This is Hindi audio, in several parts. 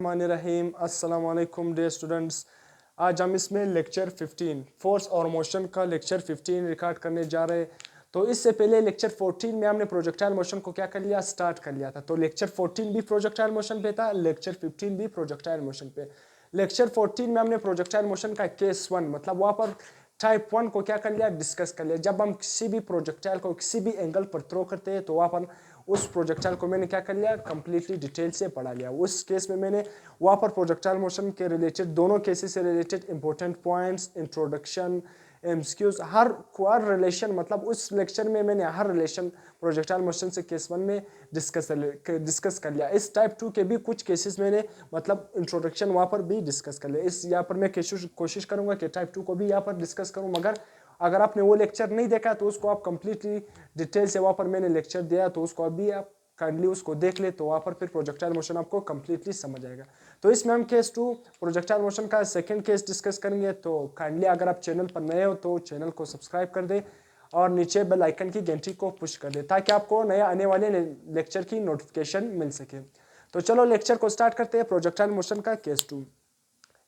रहीम अस्सलाम वालेकुम डियर स्टूडेंट्स। आज हम इसमें लेक्चर 15 फोर्स और मोशन का लेक्चर 15 रिकॉर्ड करने जा रहे हैं। तो इससे पहले लेक्चर 14 में हमने प्रोजेक्टाइल मोशन को क्या कर लिया, स्टार्ट कर लिया था। तो लेक्चर 14 भी प्रोजेक्टाइल मोशन पे था, लेक्चर 15 भी प्रोजेक्टाइल मोशन पे। लेक्चर 14 में हमने प्रोजेक्टाइल मोशन का केस 1 मतलब वहाँ पर टाइप 1 को क्या कर लिया, डिस्कस कर लिया। जब हम किसी भी प्रोजेक्टाइल को किसी भी एंगल पर थ्रो करते हैं तो वहाँ पर उस प्रोजेक्टाइल को मैंने क्या कर लिया, कंप्लीटली डिटेल से पढ़ा लिया। उस केस में मैंने वहाँ पर प्रोजेक्टाइल मोशन के रिलेटेड दोनों केसेस से related important points, introduction, MCQs, हर रिलेशन मतलब उस लेक्चर में मैंने हर रिलेशन प्रोजेक्टाइल मोशन से केस 1 में डिस्कस कर लिया। इस टाइप 2 के भी कुछ केसेस मैंने मतलब इंट्रोडक्शन वहाँ पर भी डिस्कस कर लिया। इस यहाँ पर मैं कोशिश करूँगा कि टाइप 2 को भी यहाँ पर डिस्कस करूँ, मगर अगर आपने वो लेक्चर नहीं देखा तो उसको आप कंप्लीटली डिटेल से वहाँ पर मैंने लेक्चर दिया, तो उसको अभी आप काइंडली उसको देख ले, तो वहाँ पर फिर प्रोजेक्टाइल मोशन आपको कंप्लीटली समझ आएगा। तो इसमें हम केस 2 प्रोजेक्टाइल मोशन का सेकंड केस डिस्कस करेंगे। तो काइंडली अगर आप चैनल पर नए हो तो चैनल को सब्सक्राइब कर दे और नीचे बेल आइकन की घंटी को पुश कर दे ताकि आपको नया आने वाले लेक्चर की नोटिफिकेशन मिल सके। तो चलो लेक्चर को स्टार्ट करते हैं। प्रोजेक्टाइल मोशन का केस 2।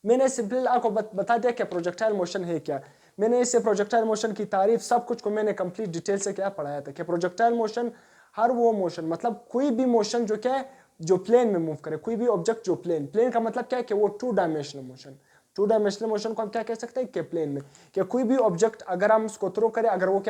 मैंने सिंपल आपको बता दिया कि प्रोजेक्टाइल मोशन है क्या। मैंने इससे प्रोजेक्टाइल मोशन की तारीफ सब कुछ को मैंने कंप्लीट डिटेल से क्या पढ़ाया था कि प्रोजेक्टाइल मोशन हर वो मोशन मतलब कोई भी मोशन जो क्या है, जो प्लेन में मूव करे, कोई भी ऑब्जेक्ट जो प्लेन का मतलब क्या है कि वो 2 डायमेंशनल मोशन। 2 डायमेंशनल मोशन को हम क्या कह सकते हैं कि प्लेन में, कि कोई भी ऑब्जेक्ट अगर हम उसको थ्रो करें, अगर वो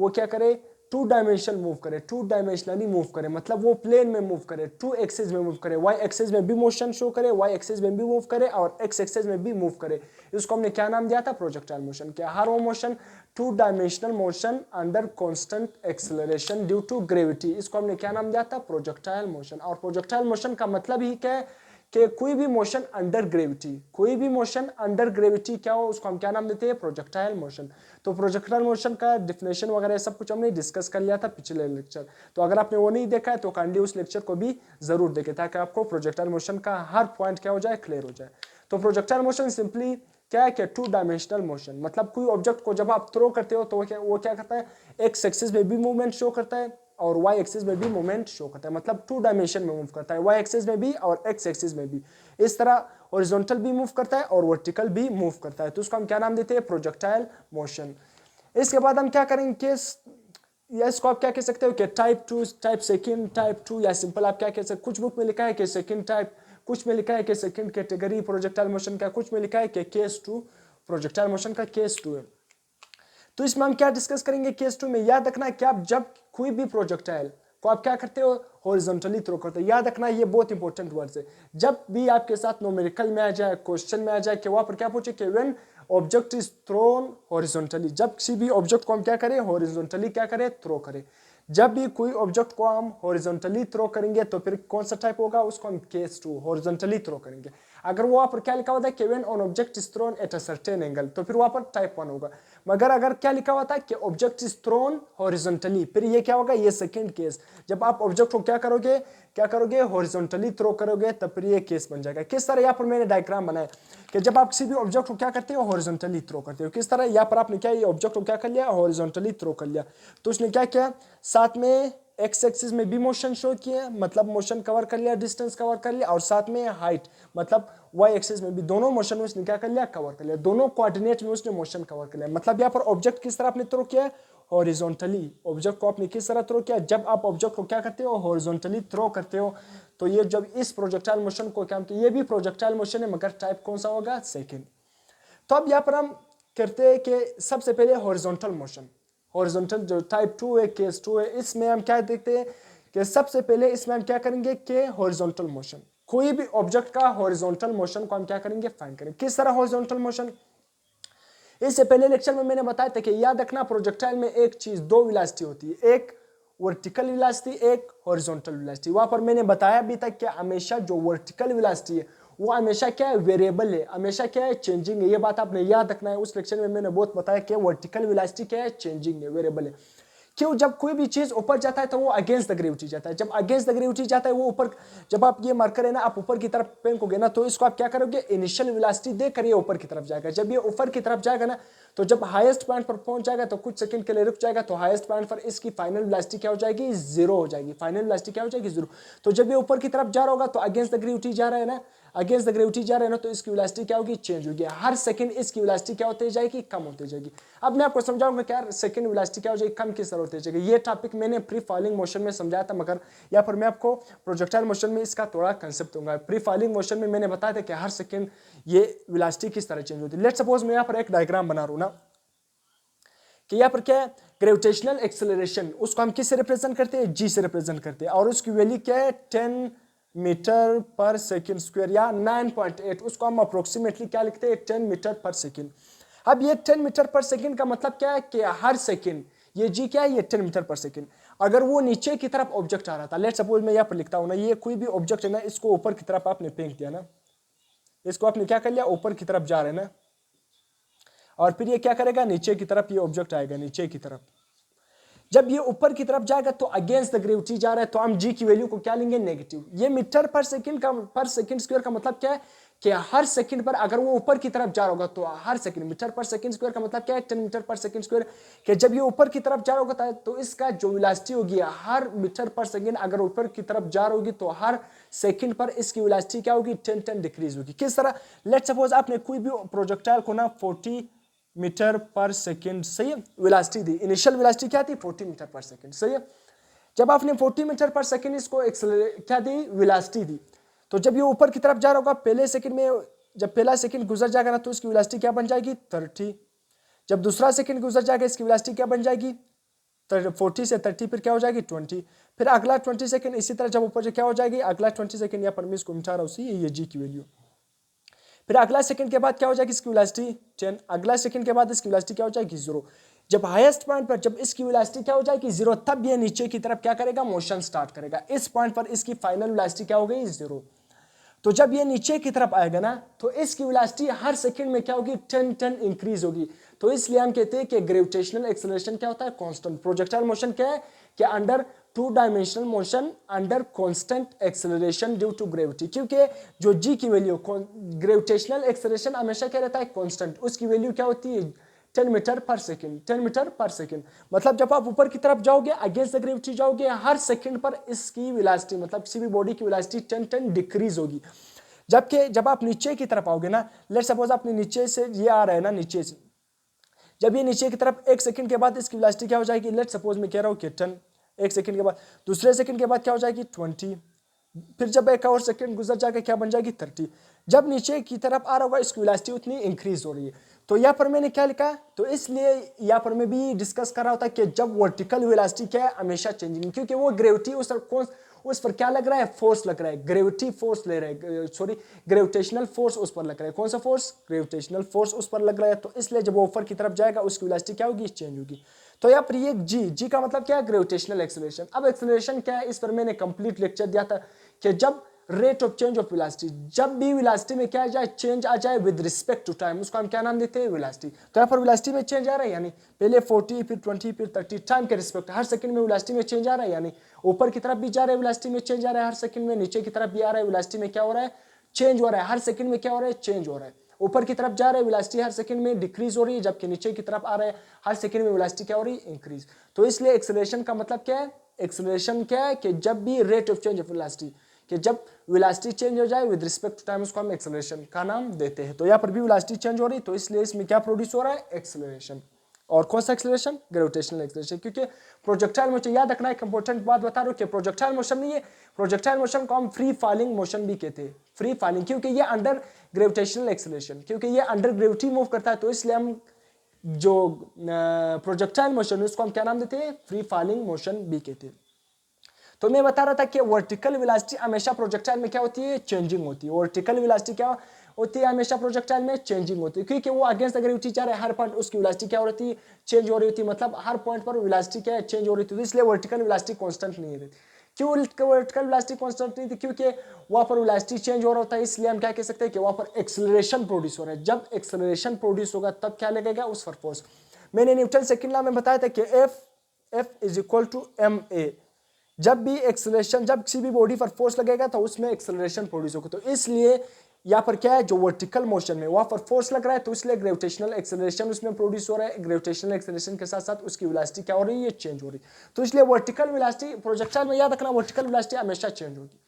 क्या करे 2 डायमेंशन मूव करे, 2 डायमेंशनली मूव करे, मतलब वो प्लेन में मूव करे, 2 एक्सिस में मूव करे, वाई एक्सिस में भी मोशन शो करे, वाई एक्सिस में भी मूव करे और एक्स एक्सिस में भी मूव करे। इसको हमने क्या नाम दिया था, प्रोजेक्टाइल मोशन। क्या हर वो motion 2 dimensional motion under constant acceleration due to gravity, इसको हमने क्या नाम दिया था, प्रोजेक्टाइल मोशन। और प्रोजेक्टाइल मोशन का मतलब ही क्या है कि कोई भी मोशन अंडर ग्रेविटी, कोई भी मोशन अंडर ग्रेविटी क्या हो उसको हम क्या नाम देते हैं, प्रोजेक्टाइल मोशन। तो प्रोजेक्टाइल मोशन का डिफिनेशन वगैरह सब कुछ हमने डिस्कस कर लिया था पिछले लेक्चर। तो अगर आपने वो नहीं देखा है तो काइंडली उस लेक्चर को भी जरूर देखें ताकि आपको प्रोजेक्टाइल मोशन का हर पॉइंट क्या हो जाए, क्लियर हो जाए। तो प्रोजेक्टाइल मोशन सिंपली क्या है कि 2 डायमेंशनल मोशन मतलब कोई ऑब्जेक्ट को जब आप थ्रो करते हो तो वो क्या करता है, एक्स एक्सिस में भी मूवमेंट शो करता है और वाई एक्सिस में भी मूवमेंट शो करता है, मतलब 2 डायमेंशन में मूव करता है, वाई एक्सिस में भी और एक्स एक्सिस में भी। इस तरह हॉरिजॉन्टल भी मूव करता है और वर्टिकल भी मूव करता है। तो उसको हम क्या नाम देते हैं, प्रोजेक्टाइल मोशन। इसके बाद हम क्या करेंगे, केस या इसको आप क्या कह सकते हो कि टाइप 2, टाइप सेकंड, टाइप 2 या सिंपल आप क्या कह सकते हो। कुछ बुक में लिखा है कि सेकंड टाइप, कुछ में लिखा है कि सेकंड कैटेगरी प्रोजेक्टाइल मोशन का, कुछ में लिखा है कि केस 2 प्रोजेक्टाइल मोशन का केस 2 है। तो इसमें हम क्या डिस्कस करेंगे केस 2 में। याद रखना है कि आप जब कोई भी प्रोजेक्टाइल को आप क्या करते हो, हॉरिजॉन्टली थ्रो करते हो। याद रखना ये बहुत इंपॉर्टेंट वर्ड है। जब भी आपके साथ न्यूमेरिकल में आ जाए, क्वेश्चन में आ जाए कि वहां पर क्या पूछे कि when object is throne horizontally, जब किसी भी ऑब्जेक्ट को हम क्या करें, हॉरिजॉन्टली क्या करें, थ्रो करें। जब भी कोई ऑब्जेक्ट को हम हॉरिजॉन्टली थ्रो करेंगे तो फिर कौन सा टाइप होगा, उसको हम केस 2 हॉरिजॉन्टली थ्रो करेंगे। अगर वहां पर क्या लिखा होता है कि when on object is throne at a certain angle, तो फिर वहां पर टाइप 1 होगा। मगर अगर क्या लिखा हुआ था कि ऑब्जेक्ट इज थ्रोन हॉरिजॉन्टली, फिर ये क्या होगा, ये सेकंड केस। जब आप ऑब्जेक्ट को क्या करोगे, हॉरिजॉन्टली थ्रो करोगे, तब फिर ये केस बन जाएगा। किस तरह यहाँ पर मैंने डायग्राम बनाया कि जब आप किसी भी ऑब्जेक्ट को क्या करते हो, हॉरिजॉन्टली थ्रो करते हो, किस तरह यहाँ पर आपने क्या ये ऑब्जेक्ट को क्या कर लिया, हॉरिजॉन्टली थ्रो कर लिया। तो उसने क्या किया, साथ में एक्स एक्सिस में भी मोशन शो किया, मतलब मोशन कवर कर लिया, डिस्टेंस कवर कर लिया, और साथ में हाइट मतलब वाई एक्सिस में भी दोनों मोशन उसने क्या कर लिया, कवर कर लिया। दोनों कोऑर्डिनेट में उसने मोशन कवर कर लिया। मतलब यहाँ पर ऑब्जेक्ट किस तरह आपने थ्रो किया, हॉरिजॉन्टली। ऑब्जेक्ट को आपने किस तरह थ्रो किया, जब आप ऑब्जेक्ट को क्या करते हो, हॉरिजॉन्टली थ्रो करते हो। तो ये जब इस प्रोजेक्टाइल मोशन को क्या, ये भी प्रोजेक्टाइल मोशन है मगर टाइप कौन सा होगा, सेकेंड। तो अब यहाँ पर हम करते हैं कि सबसे पहले हॉरिजॉन्टल मोशन, हॉरिजॉन्टल जो टाइप 2 है, केस 2 है, इसमें हम क्या देखते हैं कि सबसे पहले इसमें हम क्या करेंगे कि हॉरिजॉन्टल मोशन, कोई भी ऑब्जेक्ट का हॉरिजॉन्टल मोशन को हम क्या करेंगे, फाइंड करेंगे। किस तरह हॉरिजॉन्टल मोशन, इससे पहले लेक्चर में मैंने बताया था कि याद रखना प्रोजेक्टाइल में एक चीज, 2 वेलोसिटी होती है, एक वर्टिकल वेलोसिटी, एक हॉरिजॉन्टल वेलोसिटी। वहां पर मैंने बताया भी था कि हमेशा जो वर्टिकल वेलोसिटी है वो हमेशा क्या है, वेरिएबल है, हमेशा क्या है, चेंजिंग है। ये बात आपने याद रखना है। उस लेक्चर में मैंने बहुत बताया कि वर्टिकल वेलोसिटी क्या है, चेंजिंग है, वेरिएबल है। क्यों, जब कोई भी चीज ऊपर जाता है तो वो अगेंस्ट द ग्रेविटी जाता है। जब अगेंस्ट द ग्रेविटी जाता है वो ऊपर, जब आप ये मार्कर है ना, आप ऊपर की तरफ फेंकोगे ना, तो इसको आप क्या करोगे, इनिशियल वेलोसिटी देकर ये ऊपर की तरफ जाएगा। जब ये ऊपर की तरफ जाएगा ना तो जब हाईएस्ट पॉइंट पर पहुंच जाएगा तो कुछ सेकंड के लिए रुक जाएगा, तो हाईएस्ट पॉइंट पर इसकी फाइनल वेलोसिटी क्या हो जाएगी, जीरो हो जाएगी। फाइनल वेलोसिटी क्या हो जाएगी, जीरो। तो जब ये ऊपर की तरफ जा रहा होगा तो अगेंस्ट द ग्रेविटी जा रहा है ना, अगेंस्ट द ग्रेविटी जा रहा है ना, तो इसकी वेलोसिटी क्या होगी, चेंज होगी। हर सेकंड इसकी वेलोसिटी क्या होती जाएगी, कम होती जाएगी। अब मैं आपको समझाऊंगा क्या सेकंड वेलोसिटी क्या हो जाएगी, कम किस तरह होती जाएगी। ये टॉपिक मैंने फ्री फॉलिंग मोशन में समझाया था, मगर यहाँ पर मैं आपको प्रोजेक्टाइल मोशन में इसका थोड़ा कंसेप्ट दूंगा। प्री फॉलिंग मोशन में मैंने बताया था कि हर सेकंड ये वेलोसिटी किस तरह चेंज होती है। लेट्स सपोज मैं यहाँ पर एक डायग्राम बना रहा हूँ ना, कि यहाँ पर क्या है, ग्रेविटेशनल एक्सेलरेशन, उसको हम किससे रिप्रेजेंट करते हैं, जी से रिप्रेजेंट करते हैं, और उसकी वैल्यू क्या है 10 मीटर पर सेकेंड स्क्वायर या 9.8, उसको हम अप्रोक्सीमेटली क्या लिखते हैं, 10 मीटर पर सेकेंड। अब ये 10 मीटर पर सेकेंड का मतलब क्या है कि हर सेकेंड ये जी क्या है, ये 10 मीटर पर सेकेंड। अगर वो नीचे की तरफ ऑब्जेक्ट आ रहा था, लेट सपोज मैं यहाँ पर लिखता हूँ ना, ये कोई भी ऑब्जेक्ट है ना, इसको ऊपर की तरफ आपने फेंक दिया ना, इसको आपने क्या कर लिया, ऊपर की तरफ जा रहे हैं ना, और फिर ये क्या करेगा, नीचे की तरफ ये ऑब्जेक्ट आएगा नीचे की तरफ। जब ये ऊपर की तरफ जाएगा तो अगेंस्ट द ग्रेविटी जा रहा है, तो हम जी की वैल्यू को क्या लेंगे, नेगेटिव। ये मीटर पर सेकंड का, पर सेकंड स्क्वायर का मतलब क्या है कि हर सेकंड पर अगर वो ऊपर की तरफ जा रहा होगा तो हर सेकंड, मीटर पर सेकंड स्क्वायर का मतलब क्या है, 10 मीटर पर सेकंड स्क्वायर, कि जब ये ऊपर की तरफ जा रहा होगा तो इसका जो वेलोसिटी होगी हर मीटर पर सेकंड अगर ऊपर की तरफ जा रही होगी तो हर सेकंड पर इसकी वेलोसिटी क्या होगी, 10 डिक्रीज होगी। किस तरह, लेट सपोज आपने कोई भी प्रोजेक्टाइल को ना 40 मीटर पर सेकेंड, सही है, वेलोसिटी दी, इनिशियल वेलोसिटी क्या थी, 40 मीटर पर सेकेंड, सही है। जब आपने 40 मीटर पर सेकेंड इसको क्या दी, वेलोसिटी दी, तो जब ये ऊपर की तरफ जा रहा होगा पहले सेकंड में, जब पहला सेकंड गुजर जाएगा ना तो इसकी वेलोसिटी क्या बन जाएगी, 30। जब दूसरा सेकंड गुजर जाएगा इसकी वेलोसिटी क्या बन जाएगी, 40 से 30 फिर क्या हो जाएगी, 20। फिर अगला 20 सेकंड इसी तरह जब ऊपर क्या हो जाएगी, अगला 20 सेकंड, या पर मैं इसको मिटा रहा हूँ, ये जी की वैल्यू। फिर अगला सेकंड के बाद क्या हो जाएगी, इसकी वेलोसिटी 10। अगला सेकंड के बाद इसकी वेलोसिटी क्या हो जाएगी, 0। जब हाईएस्ट पॉइंट पर जब इसकी वेलोसिटी क्या हो जाएगी, 0, तब ये नीचे की तरफ क्या करेगा, मोशन स्टार्ट करेगा। इस पॉइंट पर इसकी फाइनल वेलोसिटी क्या हो गई, 0। तो जब ये नीचे की तरफ आएगा ना तो इसकी वेलोसिटी हर सेकंड में क्या होगी, 10 इंक्रीज होगी। तो इसलिए हम कहते हैं कि ग्रेविटेशनल एक्सेलरेशन क्या होता है, कांस्टेंट। प्रोजेक्टाइल मोशन क्या है कि under 2 dimensional motion under constant acceleration due to gravity, क्योंकि जो जी की वैल्यू, ग्रेविटेशनल एक्सेलरेशन हमेशा क्या रहता है, कांस्टेंट, उसकी वैल्यू क्या होती है, 10 मीटर पर सेकेंड, 10 मीटर पर सेकेंड। मतलब जब आप ऊपर की तरफ जाओगे, अगेंस्ट द ग्रेविटी जाओगे, हर सेकंड पर इसकी वेलोसिटी, मतलब किसी भी बॉडी की वेलोसिटी 10 डिक्रीज होगी। जबकि जब आप नीचे की तरफ आओगे ना, लेट्स सपोज आपने नीचे से ये आ रहा है ना, नीचे से जब ये नीचे की तरफ एक सेकंड के बाद इसकी वेलोसिटी क्या हो जाएगी, लेट्स सपोज मैं कह रहा हूँ कि 10, एक सेकंड के बाद, दूसरे सेकंड के बाद क्या हो जाएगी, 20। फिर जब एक और सेकंड गुजर जाएगा क्या बन जाएगी, 30। जब नीचे की तरफ आ रहा होगा इसकी वेलोसिटी उतनी इंक्रीज हो रही है। तो यहाँ पर मैंने क्या लिखा, तो इसलिए यहाँ पर मैं भी डिस्कस कर रहा होता कि जब वर्टिकल वेलोसिटी क्या है, हमेशा चेंजिंग, क्योंकि वो ग्रेविटी उस पर क्या लग रहा है, फोर्स लग रहा है, ग्रेविटी फोर्स ले रहा है, सॉरी ग्रेविटेशनल फोर्स उस पर लग रहा है। कौन सा फोर्स, ग्रेविटेशनल फोर्स उस पर लग रहा है। तो इसलिए जब वो ऊपर की तरफ जाएगा उसकी वेलोसिटी क्या होगी, चेंज होगी। तो यहाँ पर ये जी का मतलब क्या है, ग्रेविटेशनल एक्सेलरेशन। अब एक्सेलरेशन क्या है, इस पर मैंने कंप्लीट लेक्चर दिया था कि जब rate of change of velocity, जब भी वेलोसिटी में क्या आ जाए, चेंज आ जाए विद रिस्पेक्ट टू टाइम, उसको हम क्या नाम देते हैं, वेलोसिटी। तो यहाँ पर वेलोसिटी में चेंज आ रहा है, यानी पहले 40 फिर 20 फिर 30, टाइम के रिस्पेक्ट हर सेकंड में वेलोसिटी में चेंज आ रहा है, यानी ऊपर की तरफ भी जा रहा है वेलोसिटी में चेंज आ रहा है हर सेकंड में, नीचे की तरफ भी आ रहा है वेलोसिटी में क्या हो रहा है, चेंज हो रहा है। हर सेकंड में क्या हो रहा है, चेंज हो रहा है। ऊपर की तरफ जा रहा है वेलोसिटी हर सेकंड में डिक्रीज हो रही है, जबकि नीचे की तरफ आ रहा है हर सेकंड में वेलोसिटी क्या हो रही है, इंक्रीज। तो इसलिए एक्सेलरेशन का मतलब क्या है, एक्सेलरेशन क्या है कि जब भी rate of change of velocity, कि जब वेलोसिटी चेंज हो जाए विद रिस्पेक्ट टू टाइम, उसको हम एक्सेलरेशन का नाम देते हैं। तो यहाँ पर भी वेलोसिटी चेंज हो रही, तो इसलिए इसमें क्या प्रोड्यूस हो रहा है, एक्सेलरेशन। और कौन सा एक्सेलरेशन, ग्रेविटेशनल एक्सेलरेशन। क्योंकि प्रोजेक्टाइल मोशन याद रखना, एक इंपॉर्टेंट बात बता रहा हूँ कि प्रोजेक्टाइल मोशन नहीं है, प्रोजेक्टाइल मोशन को हम फ्री फॉलिंग मोशन भी कहते हैं। फ्री फॉलिंग क्योंकि ये अंडर ग्रेविटेशनल एक्सेलरेशन, क्योंकि ये अंडर ग्रेविटी मूव करता है, तो इसलिए हम जो प्रोजेक्टाइल मोशन है उसको हम क्या नाम देते हैं, फ्री फॉलिंग मोशन भी कहते हैं। तो मैं बता रहा था कि वर्टिकल वेलोसिटी हमेशा प्रोजेक्टाइल में क्या होती है, चेंजिंग होती है। वर्टिकल वेलोसिटी क्या होती है, हमेशा प्रोजेक्टाइल में चेंजिंग होती है, क्योंकि वो अगेंस्ट द ग्रेविटी जा रहा है, हर पॉइंट उसकी वेलोसिटी क्या हो रही थी, चेंज हो रही थी। मतलब हर पॉइंट पर वेलोसिटी क्या है, चेंज हो रही थी। तो इसलिए वर्टिकल वेलोसिटी कांस्टेंट नहीं रहती। क्यों वर्टिकल वेलोसिटी कांस्टेंट नहीं थी, क्योंकि वहां पर वेलोसिटी चेंज हो रहा होता है। इसलिए हम क्या कह सकते हैं कि वहां पर एक्सेलरेशन प्रोड्यूस हो रहा है। जब एक्सेलरेशन प्रोड्यूस होगा तब क्या लगेगा, उस पर फोर्स। मैंने न्यूटन सेकंड लॉ में बताया था कि F is equal to ma। जब भी एक्सेलरेशन, जब किसी भी बॉडी पर फोर्स लगेगा तो उसमें एक्सेलरेशन प्रोड्यूस होगा। तो इसलिए यहाँ पर क्या है, जो वर्टिकल मोशन में वहाँ पर फोर्स लग रहा है, तो इसलिए ग्रेविटेशनल एक्सेलरेशन उसमें प्रोड्यूस हो रहा है। ग्रेविटेशनल एक्सेलरेशन के साथ साथ उसकी वेलोसिटी क्या हो रही है, चेंज हो रही है। तो इसलिए वर्टिकल वेलोसिटी, प्रोजेक्टाइल में याद रखना वर्टिकल वेलोसिटी हमेशा चेंज होगी,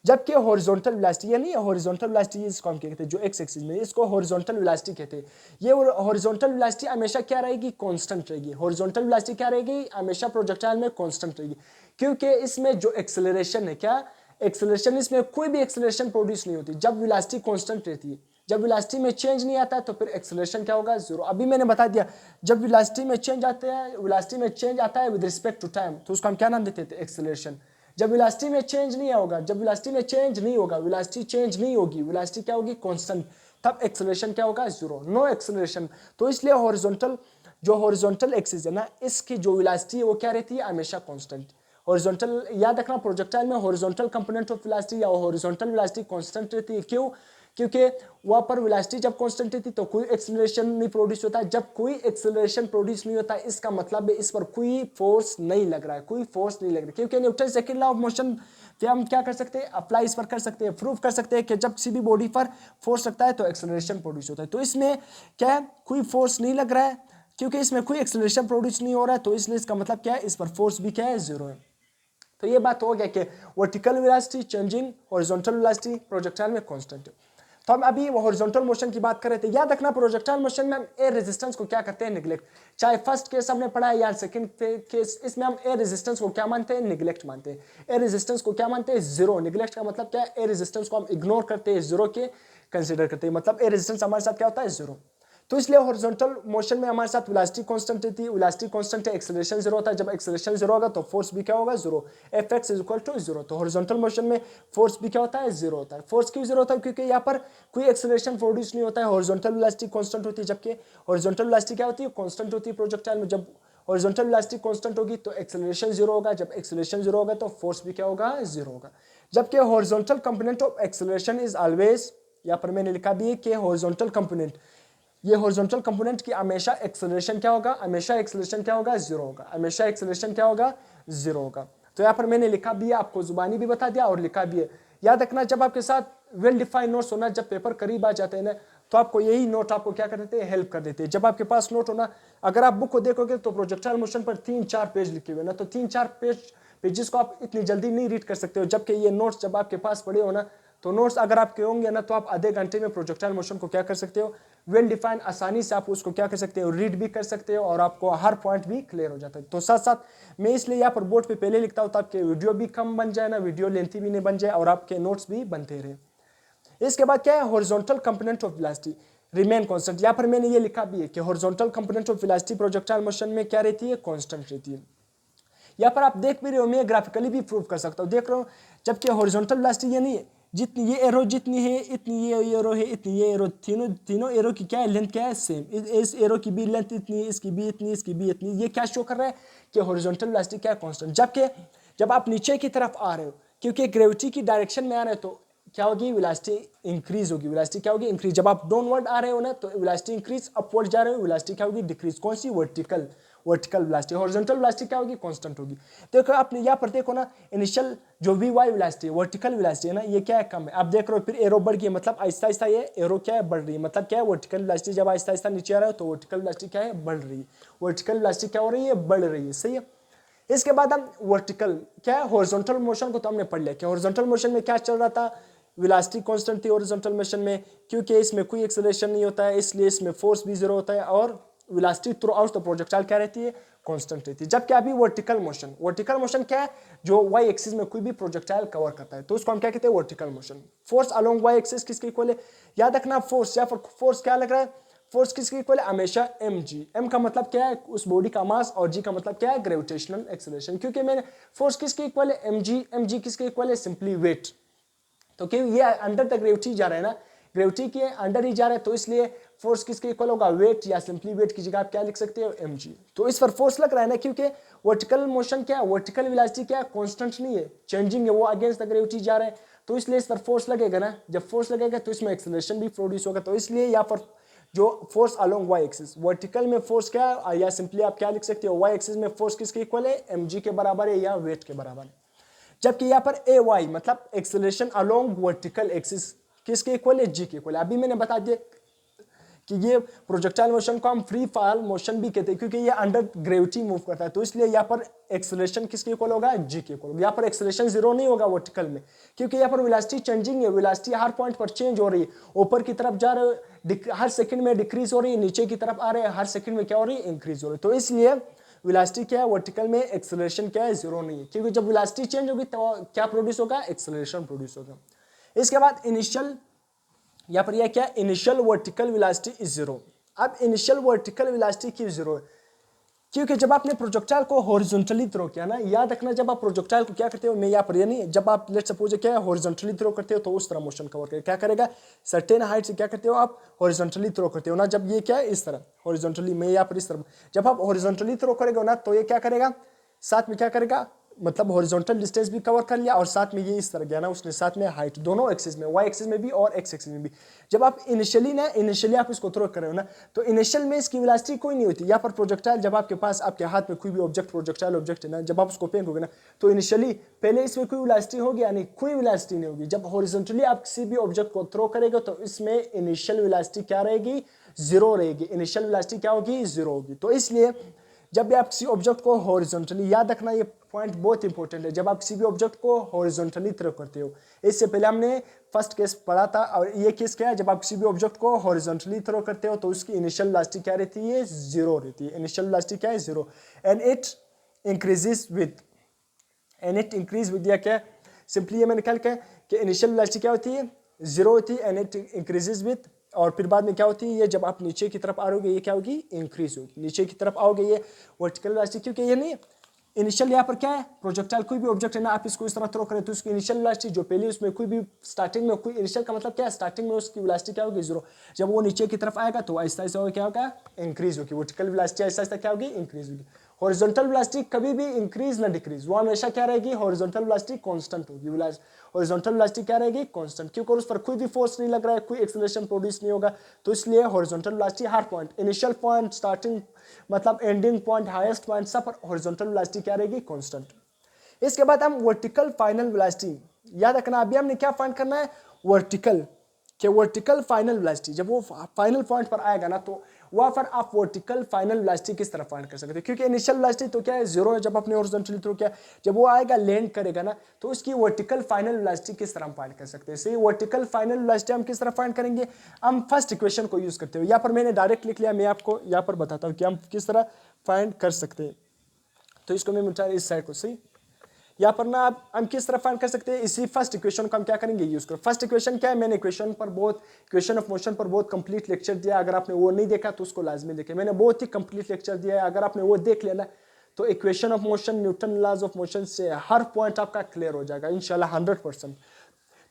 जबकि हॉरिजॉन्टल वेलोसिटी, यानी हॉरिजॉन्टल वेलोसिटी इसको हम कहते हैं, जो एक्स एक्सिस में, इसको हॉरिजॉन्टल वेलोसिटी कहते हैं। ये हॉरिजॉन्टल वेलोसिटी हमेशा क्या रहेगी, कांस्टेंट रहेगी। हॉरिजॉन्टल वेलोसिटी क्या रहेगी, हमेशा प्रोजेक्टाइल में कांस्टेंट रहेगी, क्योंकि इसमें जो एक्सेलरेशन है, क्या एक्सेलरेशन, इसमें कोई भी एक्सेलरेशन प्रोड्यूस नहीं होती जब वेलोसिटी कांस्टेंट रहती है। जब वेलोसिटी में चेंज नहीं आता है तो फिर एक्सेलरेशन क्या होगा, जीरो। अभी मैंने बता दिया, जब वेलोसिटी में चेंज आता है, वेलोसिटी में चेंज आता है विद रिस्पेक्ट टू टाइम, तो उसको हम क्या नाम देते थे, एक्सेलरेशन। जब वेलोसिटी में चेंज नहीं होगा, जब वेलोसिटी में चेंज नहीं होगा, वेलोसिटी चेंज नहीं होगी, वेलोसिटी क्या होगी, कांस्टेंट, तब एक्सेलरेशन क्या होगा, जीरो, नो एक्सेलरेशन। तो इसलिए हॉरिजॉन्टल, जो हॉरिजॉन्टल एक्सिस है ना, इसकी जो वेलोसिटी है वो क्या रहती है, हमेशा कांस्टेंट। हॉरिजॉन्टल याद रखना, प्रोजेक्टाइल में हॉरिजॉन्टल कंपोनेंट ऑफ वेलोसिटी या हॉरिजॉन्टल वेलोसिटी कांस्टेंट रहती है। क्यों, क्योंकि वहाँ पर वेलोसिटी जब कांस्टेंट रहती तो कोई एक्सेलरेशन नहीं प्रोड्यूस होता। जब कोई एक्सेलरेशन प्रोड्यूस नहीं होता, इसका मतलब है इस पर कोई फोर्स नहीं लग रहा है, कोई फोर्स नहीं लग रहा है, क्योंकि Newton second law of motion पे हम क्या कर सकते हैं, अप्लाई इस पर कर सकते हैं, प्रूफ कर सकते हैं कि जब किसी भी बॉडी पर फोर्स लगता है तो एक्सेलरेशन प्रोड्यूस होता है। तो इसमें क्या है, कोई फोर्स नहीं लग रहा है, क्योंकि इसमें कोई एक्सेलरेशन प्रोड्यूस नहीं हो रहा है, तो इसलिए इसका मतलब क्या है, इस पर फोर्स भी क्या है, जीरो है। तो ये बात हो गया कि vertical velocity changing, horizontal velocity projectile में कांस्टेंट है। तो हम अभी हॉरिजॉन्टल मोशन की बात कर रहे थे। याद रखना, प्रोजेक्टाइल मोशन में हम एयर रेजिस्टेंस को क्या करते हैं, निगलेक्ट। चाहे फर्स्ट केस हमने पढ़ा है या सेकंड केस, इसमें हम एयर रेजिस्टेंस को क्या मानते हैं, निगलेक्ट मानते हैं। एयर रेजिस्टेंस को क्या मानते हैं, जीरो। निगलेक्ट का मतलब क्या है, एयर रेजिस्टेंस को हम इग्नोर करते हैं, जीरो के कंसिडर करते हैं, मतलब एयर रेजिस्टेंस हमारे साथ क्या होता है, जीरो। तो इसलिए हॉरिजॉन्टल मोशन में हमारे साथ वेलोसिटी कांस्टेंट रहती है, वेलोसिटी कांस्टेंट है, एक्सेलरेशन जीरो होता है। जब एक्सेलरेशन जीरो होगा तो फोर्स भी क्या होगा, zero. Fx is equal to zero. तो हॉरिजॉन्टल मोशन में फोर्स भी क्या होता है, जीरो होता है। फोर्स क्यों जीरो होता है, क्योंकि यहाँ पर कोई एक्सेलरेशन प्रोड्यूस नहीं होता है, हॉरिजॉन्टल वेलोसिटी कांस्टेंट होती है। जबकि हॉरिजॉन्टल वेलोसिटी क्या होती है, कांस्टेंट होती है प्रोजेक्टाइल में। जब हॉरिजॉन्टल वेलोसिटी कांस्टेंट होगी तो एक्सेलरेशन जीरो होगा, जब एक्सेलरेशन जीरो होगा तो फोर्स भी क्या होगा, जीरो होगा। जबकि horizontal component of acceleration is always, यहाँ पर मैंने लिखा भी है कि हॉरिजॉन्टल कंपोनेंट, ये हॉरिजॉन्टल कंपोनेंट की हमेशा एक्सेलरेशन क्या होगा, हमेशा एक्सेलरेशन क्या होगा, जीरो होगा। हमेशा एक्सेलरेशन क्या होगा, जीरो होगा। तो यहाँ पर मैंने लिखा भी है, आपको जुबानी भी बता दिया और लिखा भी है। याद रखना, जब आपके साथ वेल डिफाइंड नोट्स होना, जब पेपर करीब आ जाते हैं ना, तो आपको यही नोट आपको क्या कर देते हैं, हेल्प कर देते हैं। जब आपके पास नोट होना, अगर आप बुक को देखोगे तो प्रोजेक्टाइल मोशन पर 3-4 पेज लिखे हुए ना, तो 3-4 पेजेस को आप इतनी जल्दी नहीं रीड कर सकते हो। जबकि ये नोट्स जब आपके पास पड़े हो ना, तो नोट्स अगर आपके होंगे ना, तो आप आधे घंटे में प्रोजेक्टाइल मोशन को क्या कर सकते हो, वेल डिफाइन, आसानी से आप उसको क्या कर सकते हो, रीड भी कर सकते हो और आपको हर पॉइंट भी क्लियर हो जाता है। तो साथ साथ मैं इसलिए यहाँ पर बोर्ड पे पहले लिखता हूँ ताकि वीडियो भी कम बन जाए ना, वीडियो लेंथी भी नहीं बन जाए और आपके नोट्स भी बनते रहे। इसके बाद क्या है, horizontal component of velocity remain constant. यहाँ पर मैंने ये लिखा भी है कि horizontal component of velocity projectile motion में क्या रहती है, कांस्टेंट रहती है। यहाँ पर आप देख भी रहे हो, मैं ग्राफिकली भी प्रूव कर सकता हूँ, देख रहा हूँ। जबकि हॉरिजॉन्टल वेलोसिटी यानी जितनी ये एरो जितनी है, इतनी ये एरो है, इतनी ये एरो, तीनों एरो की क्या है, लेंथ क्या है, सेम। इस एरो की भी लेंथ इतनी, इसकी भी इतनी, इसकी भी इतनी। ये क्या शो कर रहा है कि हॉरिजॉन्टल वेलोसिटी क्या है, कांस्टेंट। जबकि जब आप नीचे की तरफ आ रहे हो, क्योंकि ग्रेविटी की डायरेक्शन में आ रहे हो, तो क्या होगी, वेलोसिटी इंक्रीज होगी। वेलोसिटी क्या होगी, इंक्रीज। जब आप डाउनवर्ड आ रहे हो ना, तो वेलोसिटी इंक्रीज। अपवर्ड जा रहे हो, वेलोसिटी क्या होगी, डिक्रीज। कौन सी, वर्टिकल वेलोसिटी। हॉरिजॉन्टल वेलोसिटी क्या होगी, कांस्टेंट होगी। देखो आपने यहाँ पर देखो ना, इनिशियल जो वी वाई वेलोसिटी है, वर्टिकल वेलोसिटी है ना, ये क्या है, कम है। आप देख रहे हो फिर एरो बढ़ गई, मतलब आहिस्ता आहिस्ता ये एरो क्या है, बढ़ रही है। मतलब क्या है, वर्टिकल वेलोसिटी जब आहिस्ता आहिस्ता नीचे आ रहा है तो वर्टिकल वेलोसिटी क्या है, बढ़ रही है। वर्टिकल वेलोसिटी क्या हो रही है, बढ़ रही है, सही है। इसके बाद हम वर्टिकल क्या है, हॉरिजॉन्टल मोशन को तो हमने पढ़ लिया कि हॉरिजॉन्टल मोशन में क्या चल रहा था, वेलोसिटी कांस्टेंट थी हॉरिजॉन्टल मोशन में, क्योंकि इसमें कोई एक्सेलरेशन नहीं होता है, इसलिए इसमें फोर्स भी जीरो होता है और velocity through out the projectile क्या रहती है, कांस्टेंट रहती है। जबकि अभी वर्टिकल मोशन क्या है, जो वाई एक्सिस में कोई भी प्रोजेक्टाइल कवर करता है, तो उसको हम क्या कहते हैं, vertical motion. Force along Y axis किसके इक्वल है, याद रखना, फोर्स या फोर्स क्या लग रहा है, फोर्स किसके इक्वल है, हमेशा mg। m का मतलब क्या है, उस बॉडी का मास, और g का मतलब क्या है, ग्रेविटेशनल एक्सेलरेशन। क्योंकि मैंने फोर्स किसके इक्वल है, mg किसके इक्वल है, सिंपली वेट। तो क्योंकि ये अंडर द ग्रेविटी जा रहा है ना, ग्रेविटी के अंडर ही जा रहा है, तो इसलिए फोर्स किसके इक्वल होगा, वेट, या सिंपली वेट की जगह आप क्या लिख सकते हो, mg। तो इस पर फोर्स लग रहा है ना, क्योंकि वर्टिकल मोशन क्या है, वर्टिकल वेलोसिटी क्या है, कांस्टेंट नहीं है, चेंजिंग है, वो अगेंस्ट द ग्रेविटी जा रहा है, तो इसलिए इस पर फोर्स लगेगा ना। जब फोर्स लगेगा तो इसमें एक्सेलरेशन भी प्रोड्यूस होगा। तो इसलिए यहाँ पर जो force along Y axis, vertical में फोर्स क्या है, या सिंपली आप क्या लिख सकते हो, वाई एक्सिस में फोर्स किसके इक्वल है, mg के बराबर है या वेट के बराबर है। जबकि यहाँ पर ए वाई मतलब एक्सेलरेशन अलोंग वर्टिकल एक्सिस किसके इक्वल है, जी के इक्वल है। अभी मैंने बता दिया कि ये प्रोजेक्टाइल मोशन को हम फ्री फॉल मोशन भी कहते हैं क्योंकि ये अंडर ग्रेविटी मूव करता है, तो इसलिए यहाँ पर एक्सेलरेशन किसके इक्वल होगा, जी के इक्वल होगा। यहाँ पर एक्सेलरेशन जीरो नहीं होगा वर्टिकल में, क्योंकि यहाँ पर वेलोसिटी चेंजिंग है, वेलोसिटी हर पॉइंट पर चेंज हो रही है, ऊपर की तरफ जा रहे हो हर सेकंड में डिक्रीज हो रही है, नीचे की तरफ आ रहे हैं हर सेकंड में क्या हो रही है, इंक्रीज हो रही है। तो इसलिए वेलोसिटी क्या है वर्टिकल में, एक्सेलरेशन क्या है, जीरो नहीं है, क्योंकि जब वेलोसिटी चेंज होगी तो क्या प्रोड्यूस होगा, एक्सेलरेशन प्रोड्यूस होगा। इसके बाद इनिशियल, यहाँ पर यह क्या, initial vertical velocity is zero. अब इनिशियल वर्टिकल वेलोसिटी क्यों जीरो है, क्योंकि जब आपने प्रोजेक्टाइल को हॉरिजॉन्टली थ्रो किया ना, याद रखना जब आप प्रोजेक्टाइल को क्या करते हो, मैं यहाँ पर ये नहीं, जब आप लेट्स सपोज क्या है हॉरिजॉन्टली थ्रो करते हो तो उस तरह मोशन कवर करेगा, क्या करेगा, सर्टेन हाइट से क्या करते हो आप हॉरिजॉन्टली थ्रो करते हो ना, जब ये क्या है इस तरह हॉरिजॉन्टली, मैं यहाँ पर इस तरह, जब आप हॉरिजॉन्टली थ्रो करेगा ना तो ये क्या करेगा, साथ में क्या करेगा, मतलब हॉरिजॉन्टल डिस्टेंस भी कवर कर लिया और साथ में ये इस तरह गया ना, उसने साथ में हाइट दोनों एक्सिस में, वाई एक्सिस में भी और एक्स एक्सिस में भी। जब आप इनिशियली आप इसको थ्रो कर रहे हो ना, तो इनिशियल में इसकी वेलोसिटी कोई नहीं होती। यहाँ पर प्रोजेक्टाइल जब आपके पास आपके हाथ में कोई भी ऑब्जेक्ट, प्रोजेक्टाइल ऑब्जेक्ट है ना, जब आप उसको फेंकोगे ना तो इनिशियली पहले इसमें कोई वेलोसिटी होगी या नहीं, कोई वेलोसिटी नहीं होगी। जब हॉरिजॉन्टली आप किसी भी ऑब्जेक्ट को थ्रो करेगा तो इसमें इनिशियल वेलोसिटी क्या रहेगी, जीरो रहेगी, इनिशियल वेलोसिटी क्या होगी, जीरो होगी। तो इसलिए जब भी आप किसी ऑब्जेक्ट को हॉरिजॉन्टली, याद रखना ये पॉइंट बहुत इंपॉर्टेंट है, जब आप किसी भी ऑब्जेक्ट को हॉरिजॉन्टली थ्रो करते हो, इससे पहले हमने फर्स्ट केस पढ़ा था और ये केस क्या है, जब आप किसी भी ऑब्जेक्ट को हॉरिजॉन्टली थ्रो करते हो तो उसकी इनिशियल वेलोसिटी क्या रहती है, जीरो रहती है, इनिशियल वेलोसिटी क्या है, zero, and it increases with, या क्या, सिंपली ये मैंने निकाल के कि इनिशियल वेलोसिटी क्या होती है, जीरो होती है, एंड इट इंक्रीजेस विद, और फिर बाद में क्या होती है, ये जब आप नीचे की तरफ आओगे ये क्या होगी, इंक्रीज होगी, नीचे की तरफ आओगे ये वर्टिकल वेलोसिटी, क्योंकि ये नहीं इनिशियल यहाँ पर क्या है, प्रोजेक्टाइल कोई भी ऑब्जेक्ट है ना, आप इसको इस तरह थ्रो करें तो उसकी इनिशियल वेलोसिटी जो पहले उसमें कोई भी स्टार्टिंग में, कोई इनिशियल का मतलब क्या है, स्टार्टिंग में उसकी वेलोसिटी क्या होगी, जीरो, जब वो नीचे की तरफ आएगा तो आहिस्ता आहिस्ता क्या होगा, इंक्रीज होगी, वर्टिकल वेलोसिटी आहिस्ता आहिस्ता क्या होगी, इंक्रीज होगी। हॉरिजॉन्टल वेलोसिटी कभी भी इंक्रीज ना डिक्रीज, वो हमेशा क्या रहेगी, हॉरिजॉन्टल वेलोसिटी कांस्टेंट होगी, हॉरिजॉन्टल वेलोसिटी क्या रहेगी, कांस्टेंट, क्योंकि उस पर कोई भी फोर्स नहीं लग रहा है, कोई एक्सेलरेशन प्रोड्यूस नहीं होगा, तो इसलिए हॉरिजॉन्टल वेलोसिटी हर पॉइंट, इनिशियल पॉइंट, स्टार्टिंग मतलब एंडिंग पॉइंट, हाईएस्ट पॉइंट, सब पर हॉरिजॉन्टल वेलोसिटी क्या रहेगी, कांस्टेंट। इसके बाद हम वर्टिकल फाइनल वेलोसिटी, याद रखना अभी हमने क्या फाइंड करना है, वर्टिकल, कि वर्टिकल फाइनल वेलोसिटी जब वो फाइनल पॉइंट पर आएगा ना तो वहां पर आप वर्टिकल फाइनल वेलोसिटी किस तरह फाइंड कर सकते हैं, क्योंकि इनिशियल वेलोसिटी तो क्या है, जीरो है, जब अपने हॉरिजॉन्टली थ्रो किया, जब वो आएगा लैंड करेगा ना तो उसकी वर्टिकल फाइनल वेलोसिटी किस तरह हम फाइंड कर सकते हैं। सही, वर्टिकल फाइनल वेलोसिटी हम किस तरह फाइंड करेंगे, हम फर्स्ट इक्वेशन को यूज करते हो, यहाँ पर मैंने डायरेक्ट लिख लिया, मैं आपको यहाँ पर बताता हूँ कि हम किस तरह फाइंड कर सकते हैं। तो इसको मैं मिटा इस साइड को, सही, यहाँ पर ना हम किस तरह फाइंड कर सकते हैं, इसी फर्स्ट इक्वेशन को हम क्या करेंगे, यूज करो। फर्स्ट इक्वेशन क्या है, मैंने इक्वेशन ऑफ मोशन पर बहुत कंप्लीट लेक्चर दिया, अगर आपने वो नहीं देखा तो उसको लाजमी देखें, मैंने बहुत ही कंप्लीट लेक्चर दिया है, अगर आपने वो देख लिया ना तो equation of motion, Newton laws of motion से हर पॉइंट आपका क्लियर हो जाएगा इंशाल्लाह 100%।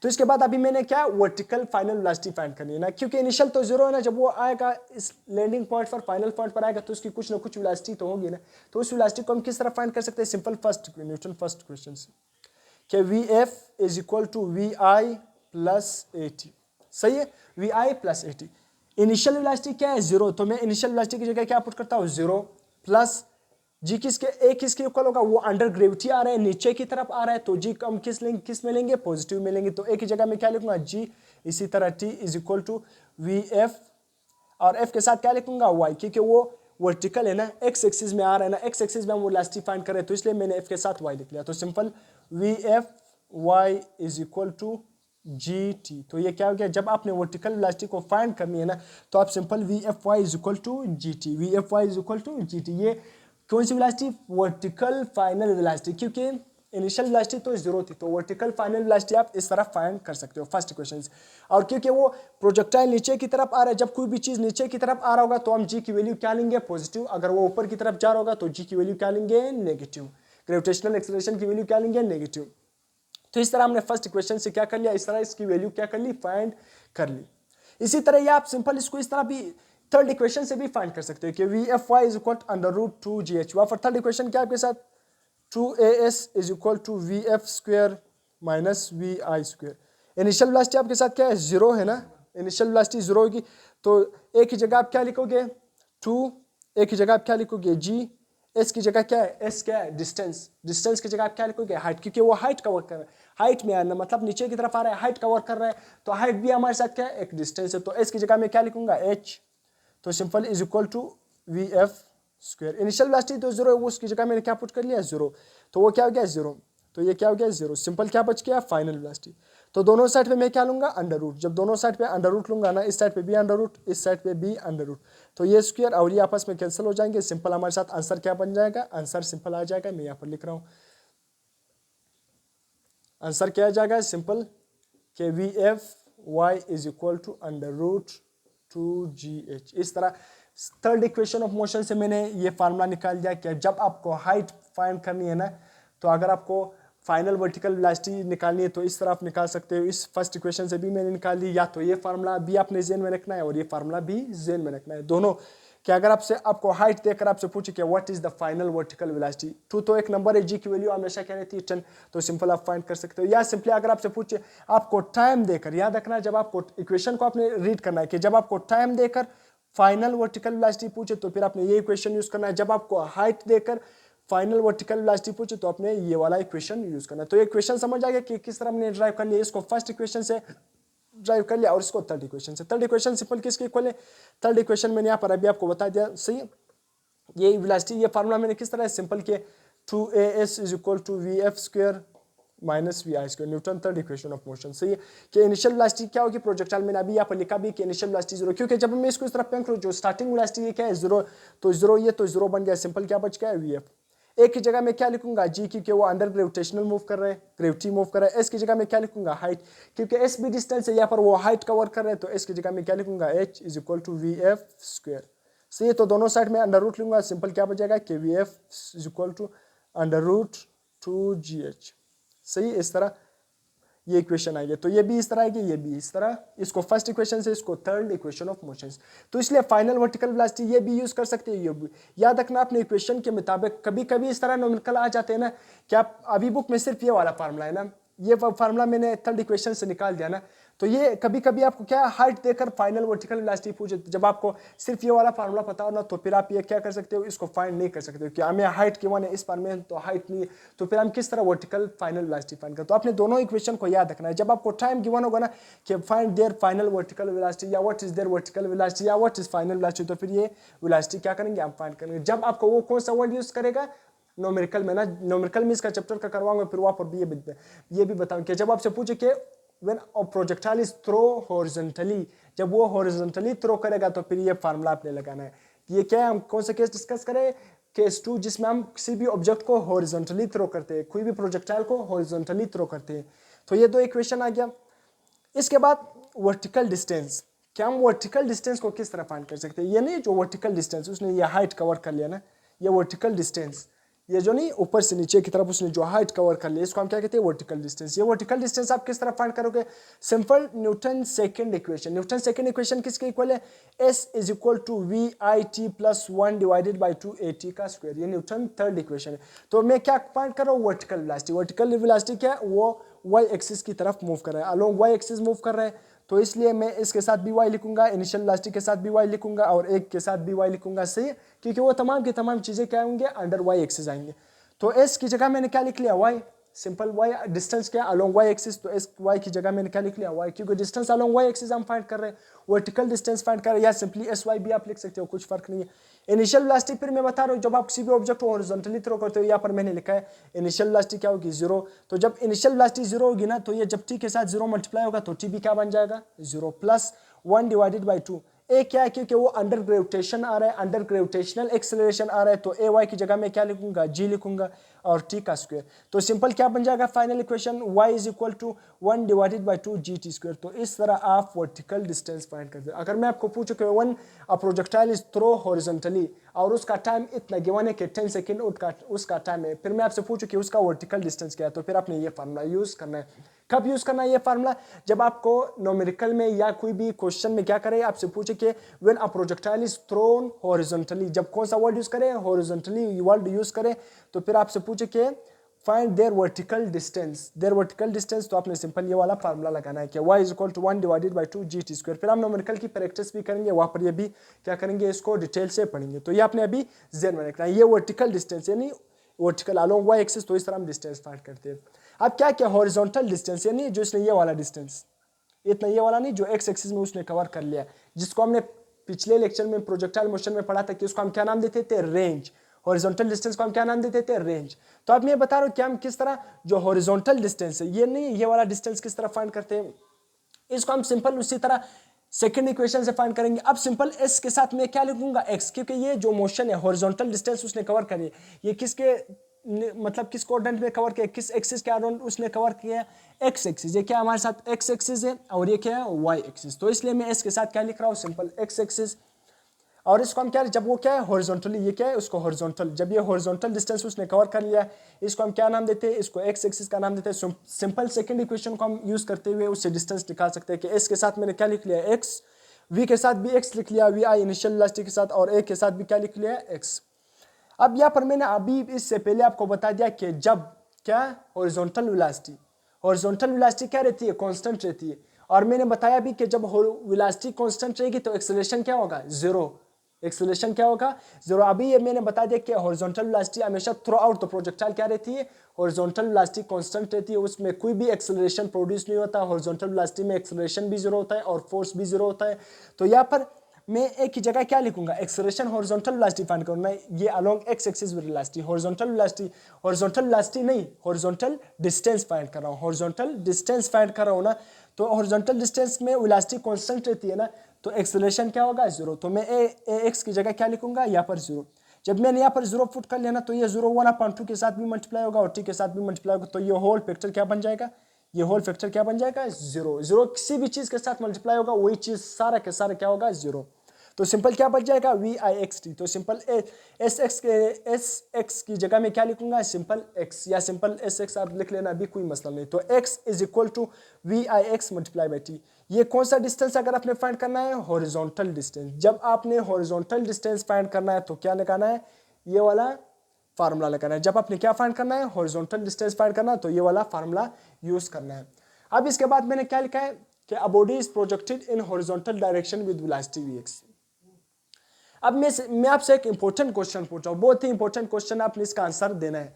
तो इसके बाद अभी मैंने क्या वर्टिकल फाइनल वेलोसिटी फाइंड करनी है ना, क्योंकि इनिशियल तो जीरो है ना, जब वो आएगा इस लैंडिंग पॉइंट पर, फाइनल पॉइंट पर आएगा तो उसकी कुछ ना कुछ वेलोसिटी तो होगी ना, तो उस वेलोसिटी को हम किस तरह फाइंड कर सकते हैं, simple first Newton first question से कि VF is equal to VI plus AT, सही है, VI plus AT, initial velocity क्या है, जीरो, तो मैं इनिशियल वेलोसिटी की जगह क्या पुट करता हूँ, जीरो प्लस जी किसके इक्वल होगा, वो अंडर ग्रेविटी आ रहा है, नीचे की तरफ आ रहा है, तो जी हम किस में लेंगे, पॉजिटिव में लेंगे, तो एक ही जगह में क्या लिखूंगा, जी, इसी तरह T is equal to VF और F के साथ क्या लिखूंगा, Y, क्योंकि वो वर्टिकल है ना, एक्स एक्सिस में आ रहा है ना, एक्स एक्सिस में हम वेलोसिटी फाइंड कर रहे हैं, तो इसलिए मैंने F के साथ Y लिख लिया, तो simple VF Y is equal to GT। तो ये क्या हो गया, जब आपने वर्टिकल वेलोसिटी को फाइंड करनी है ना तो आप simple VFY is equal to GT, VFY is equal to GT, ये कौन सी वेलोसिटी, वर्टिकल फाइनल वेलोसिटी, क्योंकि इनिशियल वेलोसिटी तो जीरो थी, तो वर्टिकल फाइनल वेलोसिटी आप इस तरह फाइंड कर सकते हो फर्स्ट इक्वेशन से। और क्योंकि वो प्रोजेक्टाइल नीचे की तरफ आ रहा है, जब कोई भी चीज नीचे की तरफ आ रहा होगा तो हम जी की वैल्यू क्या लेंगे, पॉजिटिव, अगर वो ऊपर की तरफ जा रहा होगा तो जी की वैल्यू क्या लेंगे, नेगेटिव, ग्रेविटेशनल एक्सेलरेशन की वैल्यू क्या लेंगे, नेगेटिव। तो इस तरह हमने फर्स्ट इक्वेशन से क्या कर लिया, इस तरह इसकी वैल्यू क्या कर ली, फाइंड कर ली। इसी तरह ये आप सिंपल इसको इस तरह भी थर्ड इक्वेशन से भी फाइंड कर सकते हो कि VFY is equal under root 2GH, वहाँ पर थर्ड इक्वेशन क्या आपके साथ 2AS is equal to VF square minus VI square. Initial velocity आपके साथ क्या है, जीरो है ना, इनिशियल वेलोसिटी जीरो होगी, तो एक ही जगह आप क्या लिखोगे 2, एक ही जगह आप क्या लिखोगे G, एस की जगह क्या है, एस क्या है, डिस्टेंस, डिस्टेंस की जगह आप क्या लिखोगे, हाइट, क्योंकि वो हाइट कवर कर रहा है, हाइट में आना मतलब नीचे की तरफ आ रहा है, हाइट कवर कर रहा है, तो हाइट भी हमारे साथ क्या है, एक डिस्टेंस है, तो एस की जगह मैं क्या लिखूंगा, एच, तो simple is equal to V F square. Initial velocity तो जीरो है, वो उसकी जगह मैंने क्या पुट कर लिया, जीरो, तो वो क्या हो गया, जीरो, तो ये क्या हो गया, जीरो, सिंपल क्या बच गया, फाइनल वेलोसिटी। तो दोनों साइड पे मैं क्या लूंगा, अंडर रूट, जब दोनों साइड पे अंडर रूट लूंगा ना, इस साइड पे भी अंडर रूट, इस साइड पे भी अंडर रूट, तो ये स्क्वायर और ये आपस में कैंसिल हो जाएंगे, सिंपल हमारे साथ आंसर क्या बन जाएगा, आंसर सिंपल आ जाएगा, मैं यहाँ पर लिख रहा हूँ, आंसर क्या आ जाएगा, सिंपल के V F Y is equal to under root 2gh। इस तरह थर्ड इक्वेशन ऑफ मोशन से मैंने ये फार्मूला निकाल दिया कि जब आपको हाइट फाइंड करनी है ना, तो अगर आपको फाइनल वर्टिकल वेलोसिटी निकालनी है तो इस तरह आप निकाल सकते हो, इस फर्स्ट इक्वेशन से भी मैंने निकाल ली, या तो ये फार्मूला भी आपने जेन में रखना है और ये फार्मूला भी जेन में रखना है, दोनों, कि अगर आपसे आपको हाइट देकर आपसे पूछे कि what is the final vertical velocity, 2 तो एक नंबर है, जी की वैल्यू हमेशा क्या रहती है 10, तो सिंपल आप फाइंड कर सकते हो, या सिंपली अगर आपसे पूछे आपको टाइम देकर, याद रखना जब आपको इक्वेशन को आपने रीड करना है कि जब आपको टाइम देकर फाइनल वर्टिकल वेलोसिटी पूछे तो फिर आपने ये इक्वेशन यूज करना है, जब आपको हाइट देकर फाइनल वर्टिकल वेलोसिटी पूछे तो आपने ये वाला इक्वेशन यूज करना है। तो ये इक्वेशन समझ आ गया कि किस तरह हमने ड्राइव कर लिया, इसको फर्स्ट इक्वेशन से ड्राइव कर लिया और इसको थर्ड इक्वेशन से। थर्ड इक्वेशन सिंपल किसके इक्वल है, थर्ड इक्वेशन मैंने यहाँ पर अभी आपको बता दिया, सही है। ये वेलोसिटी, ये फार्मूला मैंने किस तरह है, सिंपल के 2as is equal to V F square minus V I square, Newton third equation of motion, सही है। कि इनिशियल वेलोसिटी क्या होगी प्रोजेक्टाइल, मैंने अभी यहाँ पर लिखा भी कि इनिशियल वेलोसिटी जीरो, क्योंकि जब मैं इसको इस तरफ पेंक करूँ, जो स्टार्टिंग वेलोसिटी ये क्या है, जीरो, तो जीरो, ये तो जीरो बन गया, सिंपल क्या बच गया, वी एफ। एक की जगह मैं क्या लिखूंगा, जी, क्योंकि वो अंडर ग्रेविटेशनल मूव कर रहे हैं, ग्रेविटी मूव कर रहा है। एस की जगह मैं क्या लिखूंगा, हाइट, क्योंकि एस भी डिस्टेंस है, यहाँ पर वो हाइट कवर कर रहे हैं, तो एस की जगह मैं क्या लिखूंगा, H is equal to V F square, सही है। तो दोनों साइड में अंडर रूट लूंगा, सिंपल क्या बच जाएगा, के V F is equal to under root 2gh, सही। इस तरह ये इक्वेशन आएगी, तो ये भी इस तरह आएगी, ये भी इस तरह, इसको फर्स्ट इक्वेशन से इसको थर्ड इक्वेशन ऑफ मोशंस। तो इसलिए फाइनल वर्टिकल वेलोसिटी ये भी यूज कर सकते हैं, ये भी याद रखना अपने इक्वेशन के मुताबिक। कभी कभी इस तरह न्यूमेरिकल आ जाते हैं ना, कि आप अभी बुक में सिर्फ ये वाला फार्मूला है ना, ये फार्मूला मैंने थर्ड इक्वेशन से निकाल दिया ना, तो ये कभी कभी आपको क्या हाइट देकर फाइनल वर्टिकल वेलोसिटी पूछे, जब आपको सिर्फ ये वाला फार्मूला पता हो ना, तो फिर आप ये क्या कर सकते हो, इसको फाइंड नहीं कर सकते हो कि हमें हाइट गिवन है इस बार में, तो हाइट नहीं, तो फिर हम किस तरह वर्टिकल फाइनल वेलोसिटी फाइंड करें। तो आपने दोनों इक्वेशन को याद रखना है, जब आपको टाइम गिवन होगा ना कि find their final vertical velocity, या what is their vertical velocity, या व्हाट इज फाइनल वेलोसिटी, तो फिर ये वेलोसिटी क्या करेंगे, हम फाइंड करेंगे। जब आपको वो कौन सा वर्ड यूज करेगा, न्यूमेरिकल में ना, न्यूमेरिकल में इसका चैप्टर का करवाऊंगा, फिर वहां पर भी ये भी बताऊंगा कि जब आपसे पूछे कि when a projectile is throw horizontally, जब वो horizontally थ्रो करेगा तो फिर ये फार्मूला आपने लगाना है। ये क्या है, हम कौन सा केस डिस्कस करें, केस 2, जिसमें हम किसी भी ऑब्जेक्ट को हॉरिजॉन्टली थ्रो करते हैं, कोई भी प्रोजेक्टाइल को हॉरिजॉन्टली थ्रो करते हैं। तो ये दो इक्वेशन आ गया। इसके बाद वर्टिकल डिस्टेंस, क्या हम वर्टिकल डिस्टेंस को किस तरह फाइंड कर सकते हैं, ये नहीं जो वर्टिकल डिस्टेंस उसने ये हाइट कवर कर लिया ना, ये वर्टिकल डिस्टेंस, ये जो नहीं ऊपर से नीचे की तरफ उसने जो हाइट कवर कर लिया, इसको हम क्या कहते हैं, वर्टिकल डिस्टेंस। ये वर्टिकल डिस्टेंस आप किस तरह फाइंड करोगे, simple Newton second equation. Newton second equation किसके इक्वल है, s is equal to V I T plus 1 divided by 2at का स्क्वायर, ये न्यूटन थर्ड इक्वेशन है। तो मैं क्या फाइंड कर रहा हूँ, वर्टिकल वेलोसिटी। वर्टिकल वेलोसिटी क्या है, वो y एक्सिस की तरफ मूव कर रहा है, अलोंग y एक्सिस मूव कर रहा है, तो इसलिए मैं इसके साथ भी y लिखूंगा, इनिशियल वेलोसिटी के साथ भी y लिखूंगा और एक के साथ भी y लिखूंगा, सही है, क्योंकि वो तमाम की तमाम चीजें क्या होंगे, अंडर y एक्सिस आएंगे। तो s की जगह मैंने क्या लिख लिया, y, सिंपल y, डिस्टेंस क्या अलोंग y एक्सिस, तो s y की जगह मैंने क्या लिख लिया, y, क्योंकि डिस्टेंस अलोंग y एक्सिस हम फाइंड कर रहे हैं, वर्टिकल डिस्टेंस फाइंड कर रहे हैं, या सिंपली sy भी आप लिख सकते हो, कुछ फर्क नहीं है। इनिशियल वेलोसिटी फिर मैं बता रहा हूँ, जब आप किसी भी ऑब्जेक्ट को हॉरिजॉन्टली थ्रो करते हो, यहाँ पर मैंने लिखा है इनिशियल वेलोसिटी क्या होगी, जीरो। तो जब इनिशियल वेलोसिटी जीरो होगी ना, तो ये जब t के साथ जीरो मल्टीप्लाई होगा तो t भी क्या बन जाएगा, जीरो प्लस 1 डिवाइडेड बाई 2। ए क्या है, क्योंकि वो अंडर ग्रेविटेशन आ रहा है, अंडर ग्रेविटेशनल एक्सेलरेशन आ रहा है, तो ए वाई की जगह मैं क्या लिखूंगा, जी लिखूंगा और टी का स्क्वायर। तो सिंपल क्या बन जाएगा final equation, Y is equal to 1 divided by 2 G T square. तो इस तरह आप वर्टिकल डिस्टेंस फाइंड करते हैं। अगर मैं आपको पूछूं कि one a projectile is throw horizontally और उसका टाइम इतना गिवन है कि 10 सेकेंड उसका टाइम है, फिर मैं आपसे पूछूं कि उसका वर्टिकल डिस्टेंस क्या है, तो फिर आपने ये फार्मूला यूज करना है। कब यूज करना है ये फार्मूला, जब आपको न्यूमेरिकल में या कोई भी क्वेश्चन में क्या करे, आपसे पूछे कि when a projectile is throne horizontally, जब कौन सा वर्ड यूज करें, हॉरिजॉन्टली वर्ड यूज करें, तो फिर आपसे पूछे कि फाइंड देयर वर्टिकल डिस्टेंस। तो आपने सिंपल ये वाला फार्मूला लगाना है कि y is equal to 1 divided by 2 gt square. फिर हम न्यूमेरिकल की प्रैक्टिस भी करेंगे, वहाँ पर ये भी क्या करेंगे, इसको डिटेल से पढ़ेंगे। तो ये आपने अभी ज़हन में रखना है, ये वर्टिकल डिस्टेंस यानी वर्टिकल अलोंग y एक्सिस, तो इस तरह हम डिस्टेंस फाइंड करते हैं। अब क्या क्या हॉरिजॉन्टल डिस्टेंस यानी जो इसने ये वाला डिस्टेंस, इतना ये वाला नहीं, जो एक्स एक्सिस में उसने कवर कर लिया, जिसको हमने पिछले लेक्चर में प्रोजेक्टाइल मोशन में पढ़ा था कि उसको हम क्या नाम देते थे, रेंज। हॉरिजॉन्टल डिस्टेंस को हम क्या नाम देते थे, रेंज। तो अब मैं बता रहा हूँ कि हम किस तरह जो हॉरिजॉन्टल डिस्टेंस है, ये नहीं ये वाला डिस्टेंस किस तरह फाइंड करते हैं, इसको हम सिंपल उसी तरह सेकंड इक्वेशन से फाइंड करेंगे। अब सिंपल एस के साथ मैं क्या लिखूंगा, एक्स, क्योंकि ये जो मोशन है हॉरिजॉन्टल डिस्टेंस उसने कवर करी, ये किसके मतलब किस कोऑर्डिनेट में कवर किया, किस एक्सिस के अराउंड उसने कवर किया, एक्स एक्सिस। ये क्या हमारे साथ एक्स एक्सिस है और ये क्या है, वाई एक्सिस। तो इसलिए मैं एस के साथ क्या लिख रहा हूँ, सिंपल एक्स एक्सिस। और इसको हम क्या, जब वो क्या है हॉरिजॉन्टली, ये क्या है उसको हॉरिजॉन्टल, जब ये हॉरिजॉन्टल डिस्टेंस उसने कवर कर लिया, इसको हम क्या नाम देते हैं, इसको एक्स एक्सिस का नाम देते हैं। सिंपल सेकंड इक्वेशन को हम यूज करते हुए उससे डिस्टेंस निकाल सकते हैं कि एस के साथ मैंने क्या लिख लिया, एक्स, वी के साथ भी एक्स लिख लिया, वी आई इनिशियल वेलोसिटी के साथ, और ए के साथ भी क्या लिख लिया, एक्स। अब यहाँ पर मैंने अभी इससे पहले आपको बता दिया कि जब क्या हॉरिजॉन्टल वेलोसिटी क्या रहती है, कांस्टेंट रहती है। और मैंने बताया भी कि जब वेलोसिटी कांस्टेंट रहेगी तो एक्सेलरेशन क्या होगा, जीरो। एक्सेलरेशन क्या होगा, जीरो। अभी ये मैंने बता दिया कि हॉरिजॉन्टल वेलोसिटी हमेशा थ्रू आउट द प्रोजेक्टाइल क्या रहती है, हॉरिजॉन्टल वेलोसिटी कांस्टेंट रहती है, उसमें कोई भी एक्सेलरेशन प्रोड्यूस नहीं होता। हॉरिजॉन्टल वेलोसिटी में एक्सेलरेशन भी जीरो होता है और फोर्स भी जीरो होता है। तो यहाँ पर मैं एक ही जगह क्या लिखूंगा, एक्सेलरेशन हॉरिजॉन्टल वेलोसिटी फाइंड करूंगा, ये along x axis velocity, horizontal velocity नहीं, हॉरिजॉन्टल डिस्टेंस फाइंड कर रहा हूं, हॉरिजॉन्टल डिस्टेंस फाइंड कर रहा हूं ना। तो हॉरिजॉन्टल डिस्टेंस में वेलोसिटी कांस्टेंट रहती है ना, तो एक्सेलरेशन क्या होगा, जीरो। तो मैं ए एक्स की जगह क्या लिखूंगा, यहाँ पर जीरो। जब मैंने यहाँ पर जीरो फुट कर लिया ना, तो ये जीरो 1/2 के साथ भी मल्टीप्लाई होगा और टी के साथ भी मल्टीप्लाई होगा, तो ये होल फैक्टर क्या बन जाएगा, ये होल फैक्टर क्या बन जाएगा, जीरो। जीरो किसी भी चीज के साथ मल्टीप्लाई होगा वही चीज सारा के सारा क्या होगा, जीरो। तो सिंपल क्या बच जाएगा, वी आई एक्स टी। तो सिंपल एस एक्स की जगह में क्या लिखूंगा, सिंपल एक्स, या सिंपल एस एक्स आप लिख लेना, अभी कोई मसला नहीं। तो X is equal to V I X multiply by T. ये कौन सा डिस्टेंस अगर आपने फाइंड करना है, हॉरिजॉन्टल डिस्टेंस। जब आपने हॉरिजॉन्टल डिस्टेंस फाइंड करना है तो क्या लगाना है, ये वाला फार्मूला लगाना है। जब आपने क्या फाइंड करना है, हॉरिजॉन्टल डिस्टेंस फाइंड करना है, तो ये वाला फार्मूला यूज करना है। अब इसके बाद मैंने क्या लिखा है कि a body is projected in horizontal direction with velocity V X. अब मैं आपसे एक इंपॉर्टेंट क्वेश्चन पूछ रहा हूँ, बहुत ही इंपॉर्टेंट क्वेश्चन, आपने इसका आंसर देना है।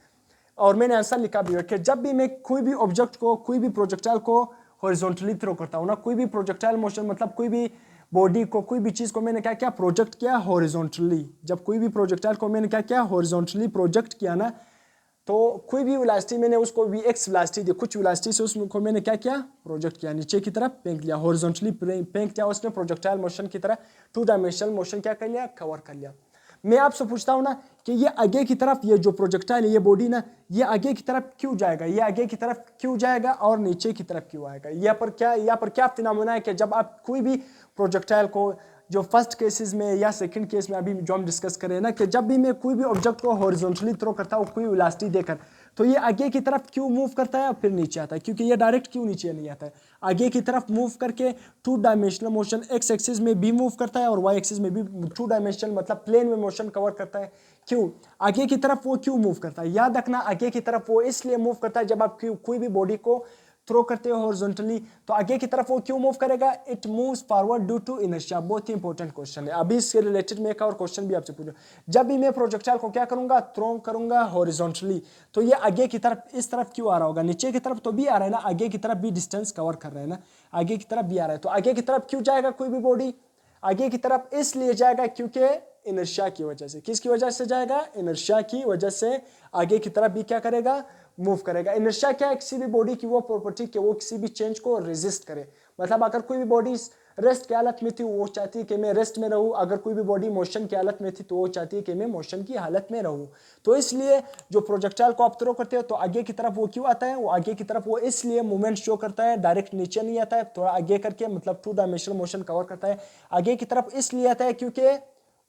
और मैंने आंसर लिखा भी है कि जब भी मैं कोई भी ऑब्जेक्ट को, कोई भी प्रोजेक्टाइल को हॉरिजॉन्टली थ्रो करता हूँ ना, कोई भी प्रोजेक्टाइल मोशन मतलब कोई भी बॉडी को, कोई भी चीज़ को मैंने क्या किया, प्रोजेक्ट किया हॉरिजॉन्टली। जब कोई भी प्रोजेक्टाइल को मैंने क्या किया, हॉरिजॉन्टली प्रोजेक्ट किया ना, तो कोई भी वेलोसिटी मैंने उसको वी एक्स वेलोसिटी दी, कुछ वेलोसिटी से उसको मैंने क्या किया, प्रोजेक्ट किया, नीचे की तरफ फेंक लिया, हॉरिजॉन्टली फेंक दिया उसने, प्रोजेक्टाइल मोशन की तरह 2 डायमेंशनल मोशन क्या कर लिया, कवर कर लिया। मैं आपसे पूछता हूं ना कि ये आगे की तरफ, ये जो प्रोजेक्टाइल है, ये बॉडी ना, ये आगे की तरफ क्यों जाएगा, ये आगे की तरफ क्यों जाएगा और नीचे की तरफ क्यों आएगा। यहाँ पर क्या फिनोमेना है कि जब आप कोई भी प्रोजेक्टाइल को, जो फर्स्ट केसेस में या सेकंड केस में अभी जो हम डिस्कस करें ना, कि जब भी मैं कोई भी ऑब्जेक्ट को हॉरिजॉन्टली थ्रो करता हूँ कोई वेलोसिटी देकर, तो ये आगे की तरफ क्यों मूव करता है और फिर नीचे आता है, क्योंकि ये डायरेक्ट क्यों नीचे नहीं आता है, आगे की तरफ मूव करके 2 डायमेंशनल मोशन एक्स एक्सिस में भी मूव करता है और वाई एक्सिस में भी 2 डायमेंशनल मतलब प्लेन में मोशन कवर करता है। क्यों आगे की तरफ वो क्यों मूव करता है, याद रखना, आगे की तरफ वो इसलिए मूव करता है, जब आप कोई भी बॉडी को थ्रो करते हो हॉरिजॉन्टली, तो आगे की तरफ वो क्यों मूव करेगा, it moves forward due to inertia. बहुत ही इंपॉर्टेंट क्वेश्चन है। अभी इसके रिलेटेड मैं एक और क्वेश्चन भी आपसे पूछूं, जब भी मैं प्रोजेक्टाइल को क्या करूंगा, थ्रो करूंगा हॉरिजॉन्टली, तो ये आगे की तरफ इस तरफ क्यों आ रहा होगा, नीचे की तरफ तो भी आ रहा है ना, आगे की तरफ भी डिस्टेंस कवर कर रहा है ना, आगे की तरफ भी आ रहा है। तो आगे की तरफ क्यों जाएगा कोई भी बॉडी, आगे की तरफ इसलिए जाएगा क्योंकि इनर्शिया की वजह से। किसकी वजह से जाएगा, इनर्शिया की वजह से आगे की तरफ भी क्या करेगा, मूव करेगा। इनर्शिया क्या है, किसी भी बॉडी की वो प्रॉपर्टी कि वो किसी भी चेंज को रेजिस्ट करे। मतलब अगर कोई भी बॉडी रेस्ट की हालत में थी, वो चाहती है कि मैं रेस्ट में रहूं, अगर कोई भी बॉडी मोशन की हालत में थी तो वो चाहती है कि मैं मोशन की हालत में रहूं। तो इसलिए जो प्रोजेक्टाइल को आप थ्रो करते हो तो आगे की तरफ वो क्यों आता है, वो आगे की तरफ वो इसलिए मूवमेंट शो करता है, डायरेक्ट नीचे नहीं आता है, थोड़ा आगे करके मतलब 2 डायमेंशनल मोशन कवर करता है। आगे की तरफ इसलिए आता है क्योंकि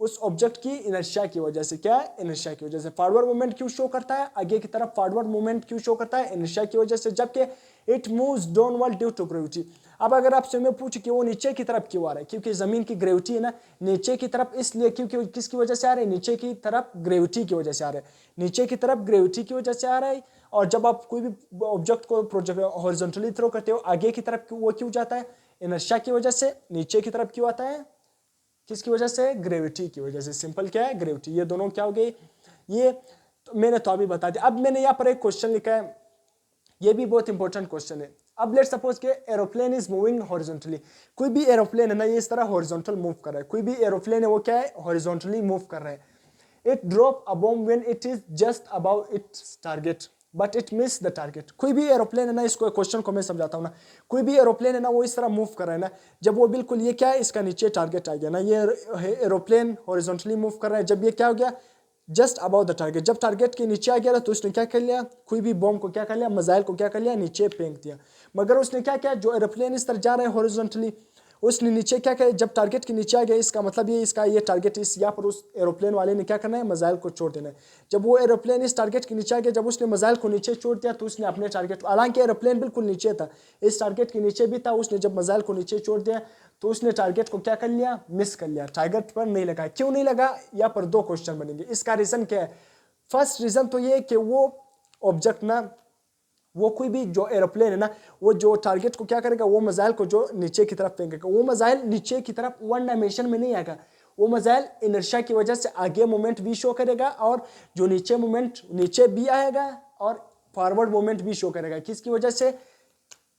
उस ऑब्जेक्ट की इनर्शिया की वजह से, क्या इनर्शिया की वजह से। फॉरवर्ड मूवमेंट क्यों शो करता है, आगे की तरफ फॉरवर्ड मूवमेंट क्यों शो करता है, इनर्शिया की वजह से, जबकि it moves downward due to gravity. अब अगर आपसे मैं पूछूं कि वो नीचे की तरफ क्यों आ रहा है, क्योंकि ज़मीन की ग्रेविटी है ना नीचे की तरफ, इसलिए क्योंकि किसकी वजह से आ रहा है, नीचे की तरफ ग्रेविटी की वजह से आ रहा है, नीचे की तरफ ग्रेविटी की वजह से आ रहा है। और जब आप कोई भी ऑब्जेक्ट को हॉरिजॉन्टली थ्रो करते हो आगे की तरफ, वो क्यों जाता है, इनर्शिया की वजह से। नीचे की तरफ क्यों आता है, किसकी वजह से, ग्रेविटी की वजह से। सिंपल क्या है, ग्रेविटी। ये दोनों क्या हो गए, ये तो मैंने तो अभी बता दिया। अब मैंने यहाँ पर एक क्वेश्चन लिखा है, ये भी बहुत इंपॉर्टेंट क्वेश्चन है। अब लेट्स सपोज के एरोप्लेन इज मूविंग हॉरिजॉन्टली, कोई भी एरोप्लेन है ना ये इस तरह हॉरिजॉन्टल मूव कर रहा है, कोई भी एरोप्लेन है वो क्या है, हॉरिजॉन्टली मूव कर रहा है। It drop a bomb when it is just about it's target but it miss the target. कोई भी एरोप्लेन है ना, इसको क्वेश्चन को मैं समझाता हूँ ना, कोई भी एरोप्लेन है ना वो इस तरह मूव कर रहा है ना, जब वो बिल्कुल ये क्या है, इसका नीचे टारगेट आ गया ना, ये एरोप्लेन हॉरिजॉन्टली मूव कर रहा है, जब ये क्या हो गया, जस्ट अबाउट द टारगेट, जब टारगेट के नीचे आ गया ना तो उसने क्या कर लिया, कोई भी बॉम्ब को क्या कर लिया, मिसाइल को क्या कर लिया, नीचे फेंक दिया। मगर उसने क्या किया, जो एरोप्लेन इस तरह जा रहे हैं हॉरिजॉन्टली, उसने नीचे क्या किया, जब टारगेट के नीचे आ गया, इसका मतलब ये इसका ये टारगेट इस यहाँ पर उस एरोप्लेन वाले ने क्या करना है, मिसाइल को छोड़ देना है। जब वो एरोप्लेन इस टारगेट के नीचे आ गया, जब उसने मिसाइल को नीचे छोड़ दिया तो उसने अपने टारगेट, हालांकि एरोप्लेन बिल्कुल नीचे था, इस टारगेट के नीचे भी था, उसने जब मिसाइल को नीचे छोड़ दिया तो उसने टारगेट को क्या कर लिया, मिस कर लिया, टारगेट पर नहीं लगा। क्यों नहीं लगा, यहाँ पर दो क्वेश्चन बनेंगे। इसका रीजन क्या है, फर्स्ट रीजन तो ये कि वो ऑब्जेक्ट ना, वो कोई भी जो एरोप्लेन है ना, वो जो टारगेट को क्या करेगा, वो मिसाइल को जो नीचे की तरफ फेंकेगा, वो मिसाइल नीचे की तरफ वन डायमेंशन में नहीं आएगा, वो मिसाइल इनर्शिया की वजह से आगे मोमेंट भी शो करेगा, और जो नीचे मोमेंट नीचे भी आएगा, और फॉरवर्ड मोमेंट भी शो करेगा। किसकी वजह से,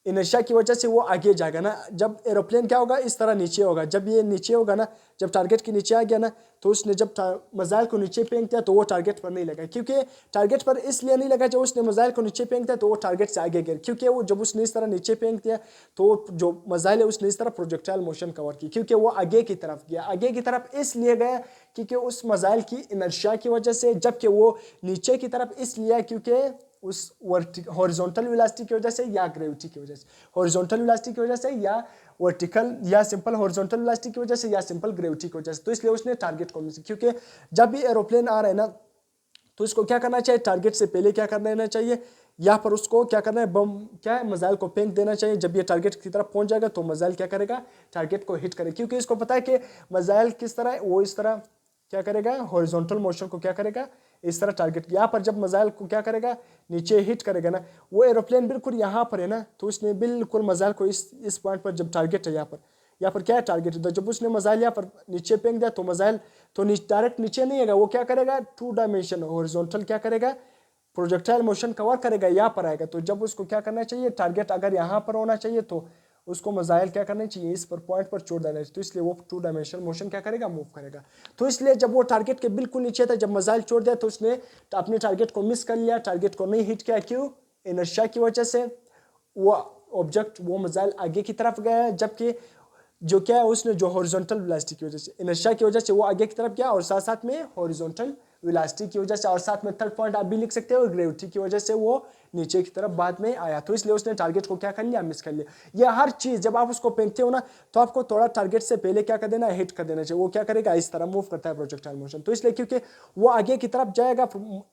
इनर्शिया की वजह से वो आगे जाएगा ना। जब एरोप्लेन क्या होगा, इस तरह नीचे होगा, जब ये नीचे होगा ना, जब टारगेट के नीचे आ गया ना, तो उसने जब मिसाइल को नीचे फेंक दिया तो वो टारगेट पर नहीं लगा। क्योंकि टारगेट पर इसलिए नहीं लगा, जब उसने मिसाइल को नीचे फेंक दिया तो वो टारगेट से आगे गिर, क्योंकि वो जब उसने इस तरह नीचे फेंक दिया तो जो मिसाइल है उसने इस तरह प्रोजेक्टाइल मोशन कवर की, क्योंकि वो आगे की तरफ गया। आगे की तरफ इसलिए गया क्योंकि उस मिसाइल की इनर्शिया की वजह से, जबकि वो नीचे की तरफ इसलिए क्योंकि उस हॉरिजॉन्टल वेलोसिटी की वजह से या ग्रेविटी की वजह से, हॉरिजॉन्टल वेलोसिटी की वजह से या वर्टिकल या सिंपल हॉरिजॉन्टल वेलोसिटी की वजह से या सिंपल ग्रेविटी की वजह से, तो इसलिए उसने टारगेट को मिस। क्योंकि जब भी एरोप्लेन आ रहा है ना तो इसको क्या करना चाहिए, टारगेट से पहले क्या कर देना चाहिए, यहाँ पर उसको क्या करना है, बम क्या है, मिसाइल को फेंक देना चाहिए। जब ये टारगेट की तरफ पहुंच जाएगा तो मिसाइल क्या करेगा, टारगेट को हिट करेगा, क्योंकि इसको पता है कि मिसाइल किस तरह है, वो इस तरह क्या करेगा, हॉरिजॉन्टल मोशन को क्या करेगा, इस तरह टारगेट। यहाँ पर जब मिसाइल को क्या करेगा, नीचे हिट करेगा ना, वो एरोप्लेन बिल्कुल यहाँ पर है ना, तो उसने बिल्कुल मिसाइल को इस पॉइंट पर, जब टारगेट है यहाँ पर क्या है, टारगेट है, तो जब उसने मिसाइल यहाँ पर नीचे फेंक दिया तो मिसाइल तो डायरेक्ट नीचे नहीं आएगा, वो क्या करेगा, टू डायमेंशन हॉरिजॉन्टल क्या करेगा, प्रोजेक्टाइल मोशन कवर करेगा, यहाँ पर आएगा। तो जब उसको क्या करना चाहिए, टारगेट अगर यहाँ पर होना चाहिए तो उसको मिसाइल क्या करना चाहिए, इस पर पॉइंट पर छोड़ देना चाहिए, तो इसलिए वो टू डायमेंशनल मोशन क्या करेगा, मूव करेगा। तो इसलिए जब वो टारगेट के बिल्कुल नीचे था, जब मिसाइल छोड़ दिया तो उसने अपने टारगेट को मिस कर लिया, टारगेट को नहीं हिट किया। क्यों, इनर्शिया की वजह से वो ऑब्जेक्ट, वो मिसाइल आगे की तरफ गया, जबकि जो क्या है उसने जो हॉरिजॉन्टल वेलोसिटी की वजह से, इनर्शिया की वजह से वो आगे की तरफ गया, और साथ साथ में हॉरिजॉन्टल वेलोसिटी की वजह से, और साथ में थर्ड पॉइंट आप भी लिख सकते हो, ग्रेविटी की वजह से वो नीचे की तरफ बाद में आया, तो इसलिए उसने टारगेट को क्या कर लिया, मिस कर लिया। ये हर चीज जब आप उसको फेंकते हो ना तो आपको थोड़ा टारगेट से पहले क्या कर देना है, हिट कर देना चाहिए। वो क्या करेगा, इस तरह मूव करता है प्रोजेक्टाइल मोशन, तो इसलिए क्योंकि वो आगे की तरफ जाएगा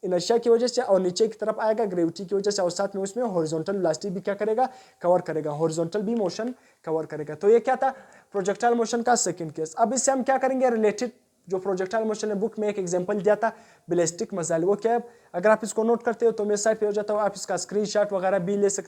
इनर्शिया की वजह से, और नीचे की तरफ आएगा ग्रेविटी की वजह से, और साथ में उसमें हॉरिजॉन्टल वेलोसिटी भी क्या करेगा, कवर करेगा, हॉरिजॉन्टल भी मोशन कवर करेगा। तो ये क्या था, प्रोजेक्टाइल मोशन का सेकंड केस। अब इससे हम क्या करेंगे, रिलेटेड जो प्रोजेक्टाइल मोशन है, बुक में एक एग्जांपल दिया था बैलिस्टिक मिसाइल, वो क्या है, अगर आप इसको नोट करते हो तो मेरे साइड पे हो जाता हो, आप इसका स्क्रीनशॉट वगैरह भी ले सकते हो।